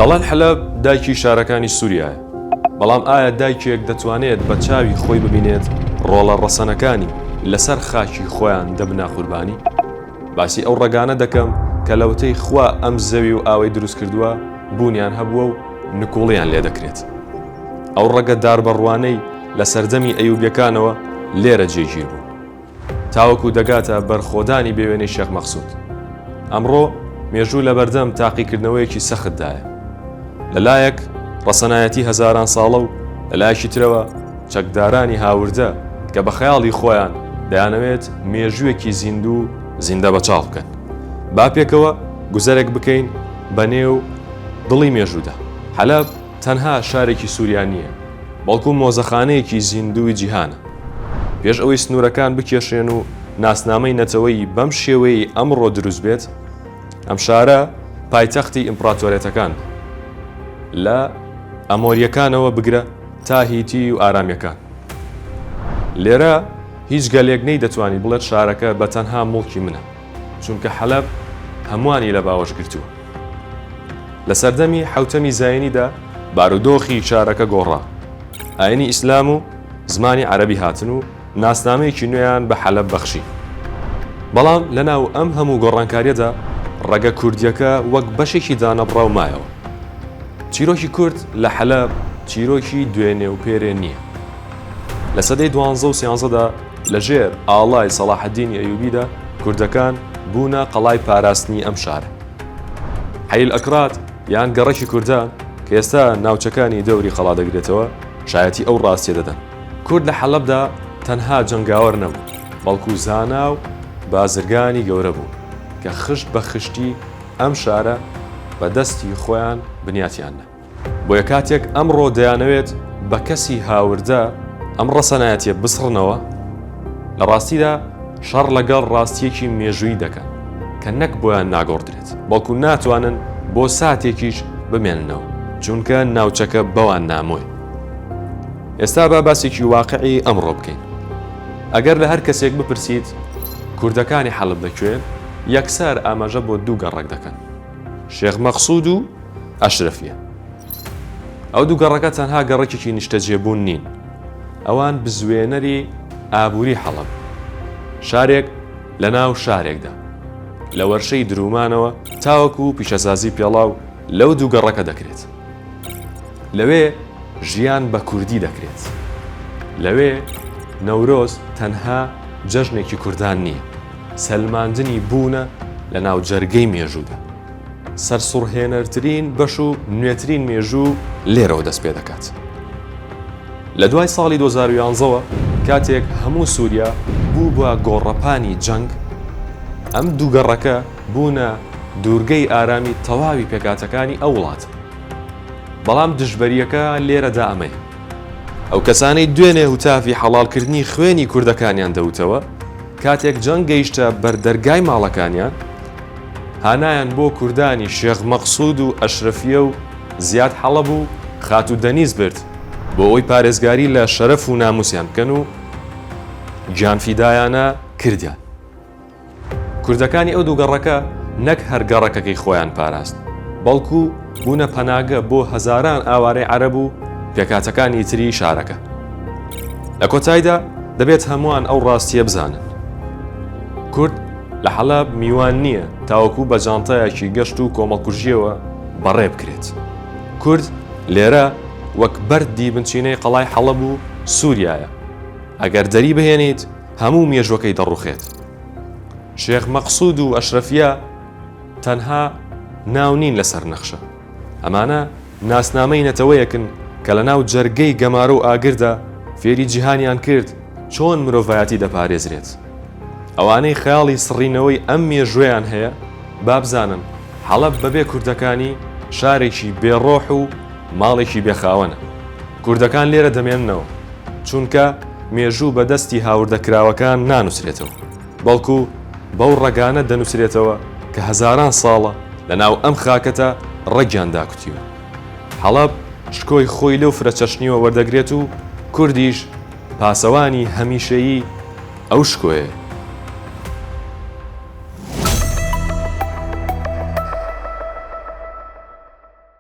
دەڵێن حەلەب دایکی شارەکانی سووریایە، بەڵام ئایا دایکێک دەتوانێت بە چاوی خۆی ببینێت ڕۆڵە ڕەسەنەکانی لەسەر خاکی خۆیان دەبنا قوربانی؟ باسی ئەو ڕێگانە دەکەم کە لەوتەی خوا ئەم زەوی و ئاوەی دروست کردووە بوونیان هەبووە و نکوڵیان لێ دەکرێت. ئەو ڕێگە داربەڕوانەی لە سەردەمی ئەیوبیەکانەوە لێرە جێگیر بوو، تاوەکو دەگاتە بەرخۆدانی بێوێنەی شێخ مەخسوود. ئەمڕۆ مێژوو لە بەردەم تاقیکردنەوەیەکی سەختدایە، لەلایەک ڕەسەنایەتی هەزاران ساڵە و لەلایەکی ترەوە چەکدارانی هاوردە کە بە خەیاڵی خۆیان دەیانەوێت مێژوویەکی زیندوو زیندە بەچاڵ بکەن. با پێکەوە گوزەرێک بکەین بە نێو دڵی مێژوودا. حەلەب تەنها شارێکی سووریا نییە، بەڵکو مۆزەخانەیەکی زیندووی جیهانە. پێش ئەوەی سنوورەکان بکێشێن و ناسنامەی نەتەوەی بەم شێوەی ئەمڕۆ دروست بێت، ئەم شارە پایتەختی ئیمپراتۆرێتەکان لە ئەمۆریەکانەوە بگرە تا هیتی و ئارامیەکان. لێرە هیچ گەلێک نەیدەتوانی بڵێت شارەکە بە تەنها مڵکی منە، چونکە حەلەب هەمووانی لە باوەش گرتووە. لە سەردەمی حەوتەمی زاینیدا بارودۆخی شارەکە گۆڕا، ئاینی ئیسلام و زمانی عەرەبی هاتن و ناسنامەیەکی نوێیان بە حەلەب بەخشی. بەڵام لەناو ئەم هەموو گۆڕانکاریەدا ڕەگە کوردیەکە وەک بەشێکی دانەبڕاو مایەوە. چیرۆکی کورد لە حەلەب چیرۆکی دوێنێ و پێرێ نییە. لە سەدەی 12 و 13دا لەژێر ئاڵای سەلاحەددینی ئەیوبیدا کوردەکان بوونە قەڵای پاراستنی ئەم شارە. حەیل ئەکرات یان گەڕەکی کوردان کە ئێستا ناوچەکانی دەوری قەڵا دەگرێتەوە شایەتی ئەو ڕاستیە دەدەن. کورد لە حەلەبدا تەنها جەنگاوەر نەبوو، بەڵکو زانا و بازرگانی گەورە بوو کە خشت بە خشتی ئەم شارە بە دەستی خۆیان بنیاتیانە. بۆیە کاتێک ئەمڕۆ دەیانەوێت بە کەسی هاوردە ئەم ڕەسەنایەتیە بسڕنەوە، لە ڕاستیدا شەڕ لەگەڵ ڕاستیەکی مێژووی دەکەن کە نەک بۆیان ناگۆڕدرێت، بەڵکو ناتوانن بۆ ساتێکیش بمێننەوە، چونکە ناوچەکە بەوان نامۆی. ئێستا با باسێکی واقعی ئەمڕۆ بکەین. ئەگەر لە هەر کەسێک بپرسیت کوردەکانی حەلەب دەکوێن، یەکسەر ئاماژە بۆ دوو گەڕەک دەکەن: شێخ مەخسوود و ئەشرەفیە. ئەو دوو گەڕەکە تەنها گەڕێکێکی نیشتەجێبوون نین، ئەوان بزوێنەری ئابووری حەلەب، شارێک لە ناو شارێکدا لە وەرشەی درومانەوە تاوەکو پیشەسازی پێڵاو لەو دوو گەڕەکە دەکرێت. لەوێ ژیان بە کوردی دەکرێت. لەوێ نەورۆز تەنها جەژنێکی کوردان نییە، سەلماندنی بوونە لە ناو جەرگەی مێژوودا. سەرسوڕهێنەرترین بەش و نوێترین مێژوو لێرەوە دەست پێ دەکات. لە دوای ساڵی 2011ەوە کاتێک هەموو سووریا بوو بە گۆڕەپانی جەنگ، ئەم دوو گەڕەکە بوونە دوورگەی ئارامی تەواوی پێکاتەکانی ئەو وڵاتە. بەڵام دژبەریەکە لێرەدا ئەمەیە: ئەو کەسانەی دوێنێ هوتافی حەڵالکردنی خوێنی کوردەکانیان دەوتەوە، کاتێک جەنگ گەیشتە بەردەرگای ماڵەکانیان، هانایان بۆ کوردانی شێخ مەخسوود و ئەشرەفیە و زیاد حەڵەب و خات و دەنیز برد بۆ ئەوەی پارێزگاری لە شەرەف و ناموسیان بکەن و گیانفیدایانە کردیان. کوردەکانی ئەو دوو گەڕەکە نەک هەر گەڕەکەکەی خۆیان پاراست، بەڵکو بوونە پەناگە بۆ هەزاران ئاوارەی عەرەب و پێکاتەکانی تری شارەکە. لە کۆتاییدا دەبێت هەمووان ئەو ڕاستیە بزانن: کورد لە حەلەب میوان نییە تاوەکو بە جانتایەکی گەشت و کۆمەڵکوژیەوە بەڕێ بکرێت. کورد لێرە وەک بەردی بنچینەی قەڵای حەلەب و سووریایە، ئەگەر دەری بهێنیت هەموو مێژوەکەی دەڕوخێت. شێخ مەخسوود و ئەشرەفیە تەنها ناونین لەسەر نەخشە، ئەمانە ناسنامەی نەتەوەیەکن کە لە ناو جەرگەی گەمارە و ئاگردا فێری جیهانیان کرد چۆن مرۆڤایەتی دەپارێزرێت. ئەوانەی خەیاڵی سڕینەوەی ئەم مێژوەیان هەیە بابزانن حەلەب بەبێ کوردەکانی شارێکی بێڕۆح و ماڵێکی بێخاوەنە. کوردەکان لێرە دەمێننەوە چونکە مێژوو بە دەستی هاوردەکراوەکان نانووسرێتەوە، بەڵکو بەو ڕەگانە دەنووسرێتەوە کە هەزاران ساڵە لە ناو ئەم خاکەتە ڕەگیان داکوتیوە. حەلەب شکۆی خۆی لەو فرەچەشنیوە وەردەگرێت و کوردیش پاسەوانی هەمیشەیی ئەو شکۆیە.